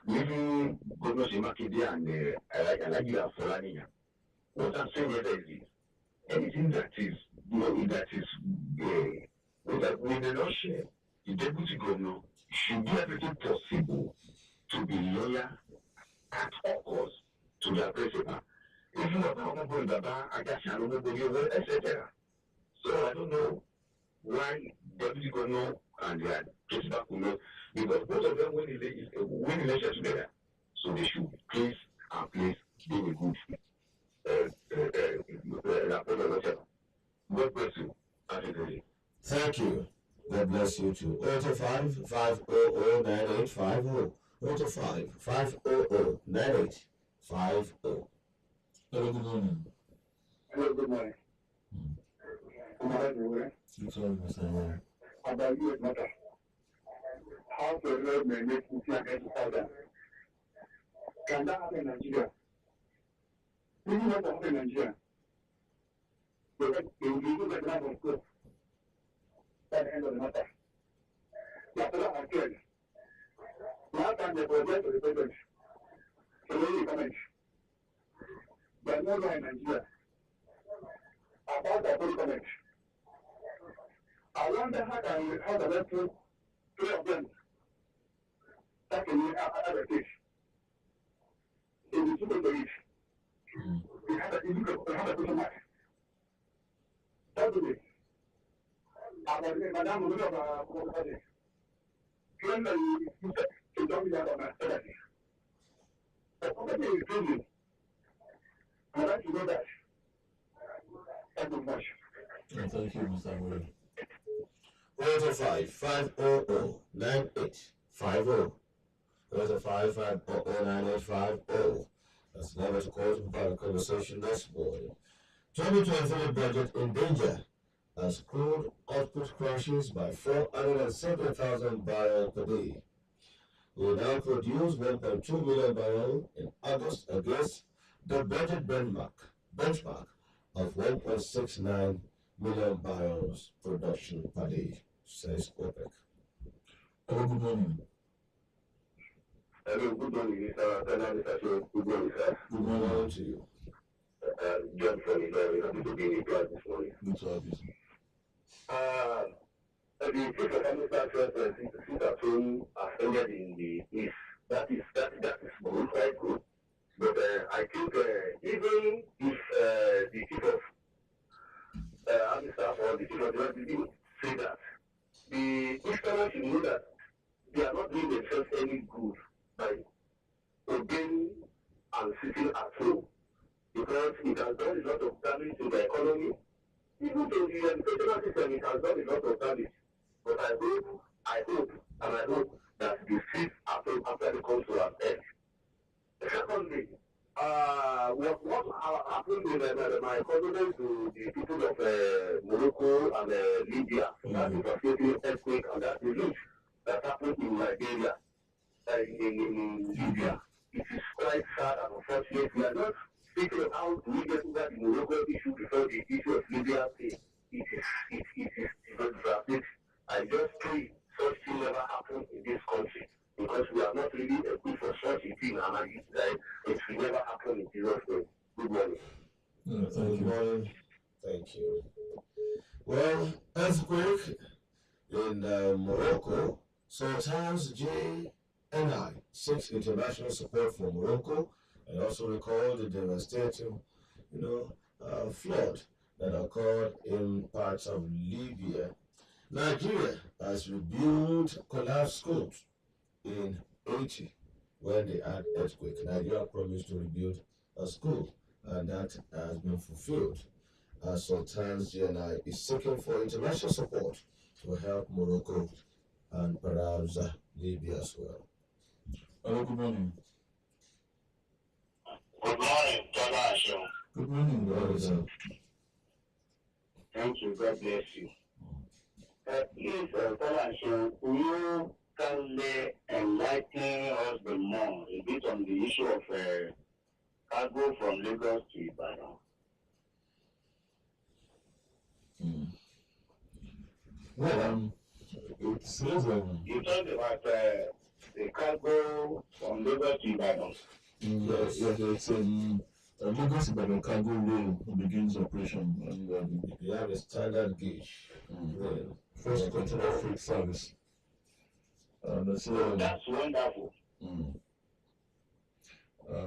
even Governor Shemakide and Alhaji Afolaniyan. What I'm saying here is this. Anything that is, that is, that we may not share, the deputy governor should do everything possible to be loyal at all costs to their principal. Even if Baba, etc. So I don't know why deputy governor and their principal could not, because both of them win election together. So they should please and please be a good God bless you. Thank you. God bless you too. 025 500 9850. 025 500 9850. Hello, good morning. Hello, good morning. Good to have you, Mr. Emmanuel. About you, matter. How to love may make you feel like can that happen in Nigeria? This is what happened in Nigeria. But you look at that of God. That's the end of the matter. That's what I'm saying. Last time they project to the president. So when you comment, there's no law in Nigeria about the full comment. I wonder how the rest of three of them that can have a case. In the super belief, we have a good match. That's the way. Madame, we have a good match. When you don't be out of my strategy. The company is doing, I'd like to know that. Thank you much. Thank you, Mr. Emmanuel. 025 500 9850. 025 500 9850. That's the number to call to have a conversation this morning. 2023 budget in danger as crude output crashes by 470,000 barrels per day. We will now produce 1.2 million barrels in August against the budget benchmark of 1.69 million barrels production per day, says OPEC. Hello, good morning. Hello, good morning, Mr. Fernandez. Good morning, sir. Good morning to you. John from Israel, happy to be in class this morning. Good to have you. The chief of army staff since at home ascended in the east. That is good, quite good. But I think even if the chief of army staff or the chief of the didn't say that, the Easterners should know that they are not doing themselves any good by obeying and sitting at home, because it has done a lot of damage to the economy. Even to the educational system, it has done a lot of damage. But I hope that the seat after the council has end. Secondly, what happened with my condolence to the people of Morocco and Libya, that is associated earthquake and that relief that happened in Liberia, in Libya. It is quite sad and unfortunate. We are not thinking of how do we get over the Morocco issue before the issue of Libya. It is drastic. I just pray such thing never happen in this country, because we are not really equipped for such a thing, and it will never happen in Jesus' name. Good morning. Thank you. Morning. Thank you. Well, earthquake in Morocco. Sultan's JNI seeks international support for Morocco, and also recall the devastating, flood that occurred in parts of Libya. Nigeria has rebuilt collapsed schools in Haiti. when they had earthquake. Nigeria promised to rebuild a school, and that has been fulfilled. Sultan's GNI is seeking for international support to help Morocco and perhaps Libya as well. Hello, good morning. Good morning, Tola and Seun. Good morning, brother. Thank you. God bless you. Please, Tola and Seun, will you kindly enlighten us the more a bit on the issue of cargo from Lagos to Ibadan? Well, it says you talked about the cargo from Lagos to Ibadan. Yes, it's Lagos Ibadan cargo rail begins operation, and you have a standard gauge rail, first container freight service. So, that's wonderful.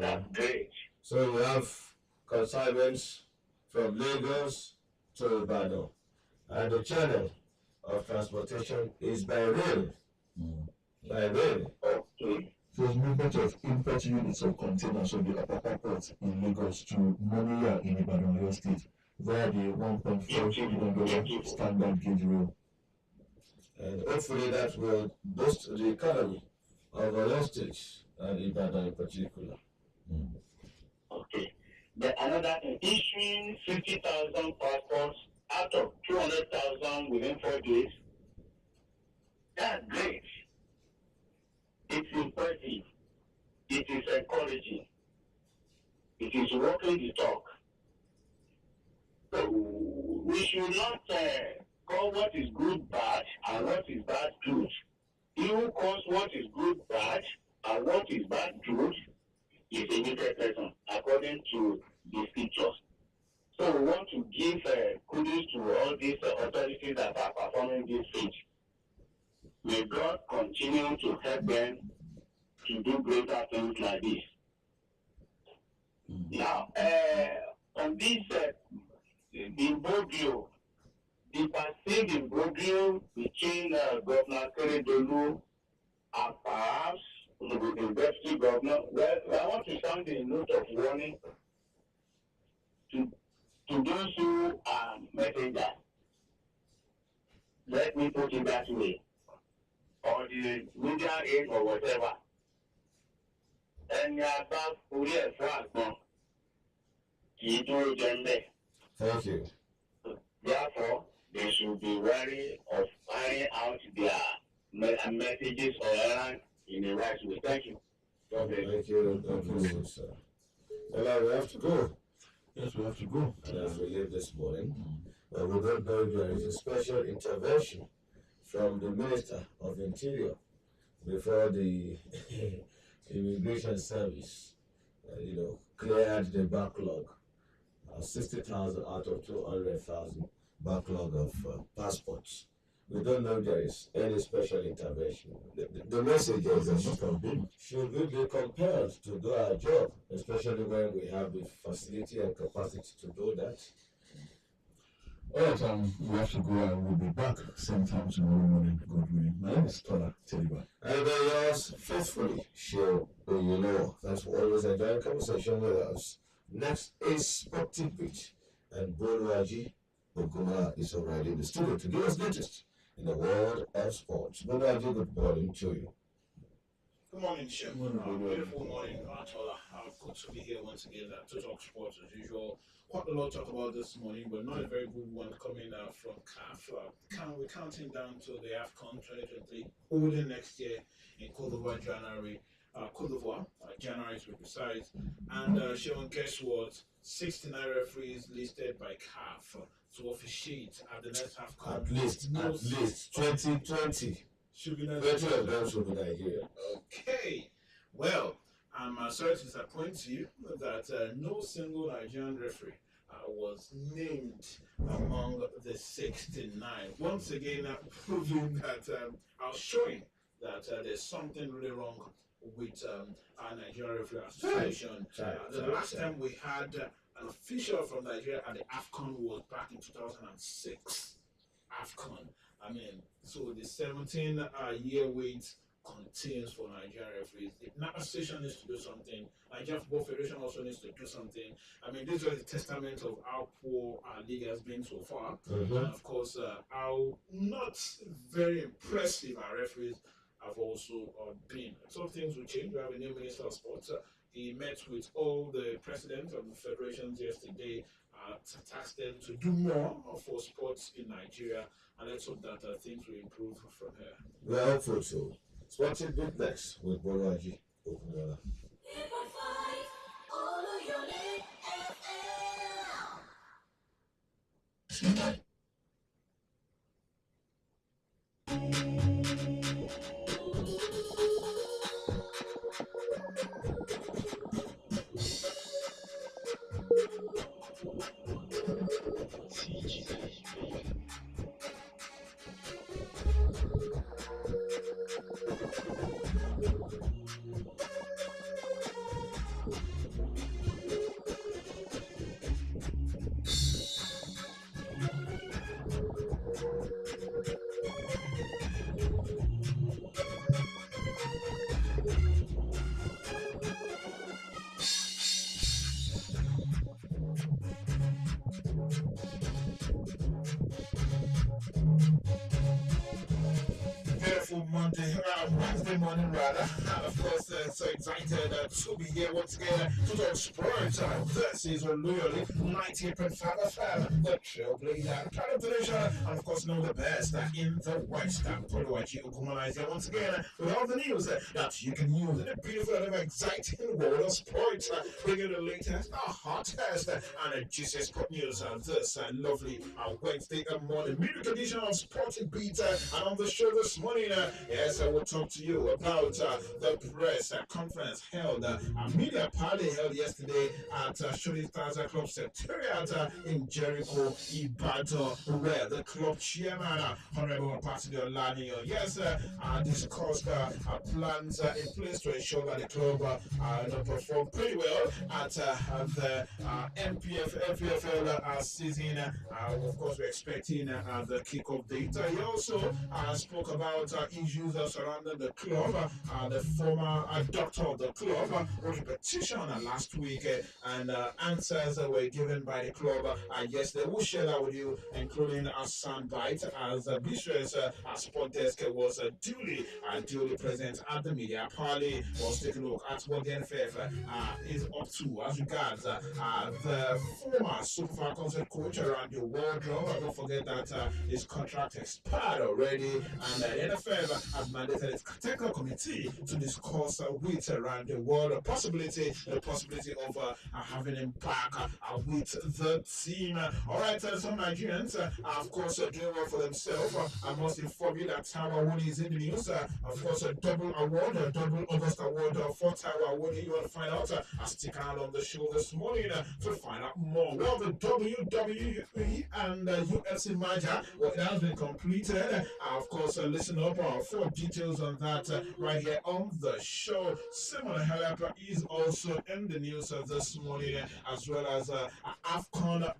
That's great. So you have consignments from Lagos to Ibadan, and the channel of transportation is by rail. By rail. Okay. There's movement of import units of containers from the Apapa port in Lagos to Moniya in Ibadan, Oyo State, via the $1.4 billion standard gauge rail. And hopefully that will boost the economy of Oyo State and Ibadan in particular. Okay. Another thing, issuing 50,000 passports out of 200,000 within 4 days. That's great. It's impressive. It is encouraging. It is walking the talk. So we should not call what is good bad and what is bad good. He who calls what is good bad and what is bad good is a wicked person, according to the scriptures. So we want to give kudos to all these authorities that are performing this feat. May God continue to help them to do greater things like this. Now, on this imbroglio, the perceived imbroglio between Governor Keredolu and perhaps the deputy governor, well, I want to sound a note of warning to those who are messengers. Let me put it that way. Or the media aid or whatever. And about Thank you. Therefore, they should be wary of carrying out their messages or errands in the right way. Thank you. Thank you, sir. Well, we have to go. Yes, we have to go. And as we leave this morning, we don't know if there is a special intervention from the Minister of Interior before the Immigration Service, cleared the backlog, 60,000 out of 200,000 backlog of passports. We don't know if there is any special intervention. The message is that should we be compelled to do our job, especially when we have the facility and capacity to do that? All right, we have to go and we'll be back same time tomorrow morning, God willing. My name is Tola. Tell you bye. And yours faithfully, Seun. Thanks for always enjoying conversation with us. Next is Sportive Beat, and Boluwaji Oguma is already in the studio to give us latest in the world of sports. Boluwaji, good morning to you. Good morning, Seun. Beautiful morning, Tola. Good to be here once again to talk sports as usual. Quite a lot to talk about this morning, but not a very good one coming out from CAF. We're counting down to the AFCON 2023, holding next year in Côte d'Ivoire, January to be precise. And Seun, guess what? 69 referees listed by CAF to officiate at the next AFCON. At least 2020. Should be Nigeria. Of them should be Nigeria. Okay. Well, I'm sorry to disappoint you that no single Nigerian referee was named among the 69. Once again, proving that showing that there's something really wrong with our Nigerian Referee Association. The last time we had an official from Nigeria at the AFCON was back in 2006. AFCON. I mean, so the 17-year wait contains for Nigerian referees. The NAPA Association needs to do something. Nigerian Football Federation also needs to do something. I mean, this was a testament of how poor our league has been so far, and of course, how not very impressive our referees have also been. Some things will change. We have a new Minister of Sports. He met with all the presidents of the federations yesterday to task them to do more for sports in Nigeria, and let's hope that things will improve from here. We are hopeful so. Sporting bit next with Bolaji Okunola. Monday, Wednesday morning rather. And of course, so excited to be here once again to talk sports. This is Oluyole 98.5 FM, the trailblazer, kind of the nation, and of course, know the best in the West. Poluwaji Okunola is here once again with all the news that you can use in a beautiful and exciting world of sports. Bringing the latest, the hottest, and juiciest sport news this lovely Wednesday morning. Music edition of Sporting Beat, and on the show this morning, yes, I will talk to you about the press conference held, a media party held yesterday at Shooting Stars Club Secretariat in Jericho, Ibadan, where the club chairman, Honorable Pastor Olaniyo, yes, discussed plans in place to ensure that the club perform pretty well at the MPFL season. Of course, we're expecting the kickoff date. He also spoke about issues surrounding the club. The former doctor of the club wrote a petition last week, and answers were given by the club yesterday. We'll share that with you, including a soundbite as Bishop's Sport Desk was duly present at the media party. Let's take a look at what the NFF is up to as regards the former Super Falcons head coach around the wardrobe. Don't forget that his contract expired already, and the NFF has mandated its technical committee to discuss with around the world the possibility of having him back with the team. All right, some Nigerians, of course, doing well for themselves. I must inform you that Tawa Wuni is in the news. Of course, a double award, a double August award for Tawa Wuni. You want to find out? Stick around on the show this morning to find out more. Well, the WWE and UFC merger, well, it has been completed. Of course, listen up for details on that right here on the show. Simon Halep is also in the news this morning, as well as AFCON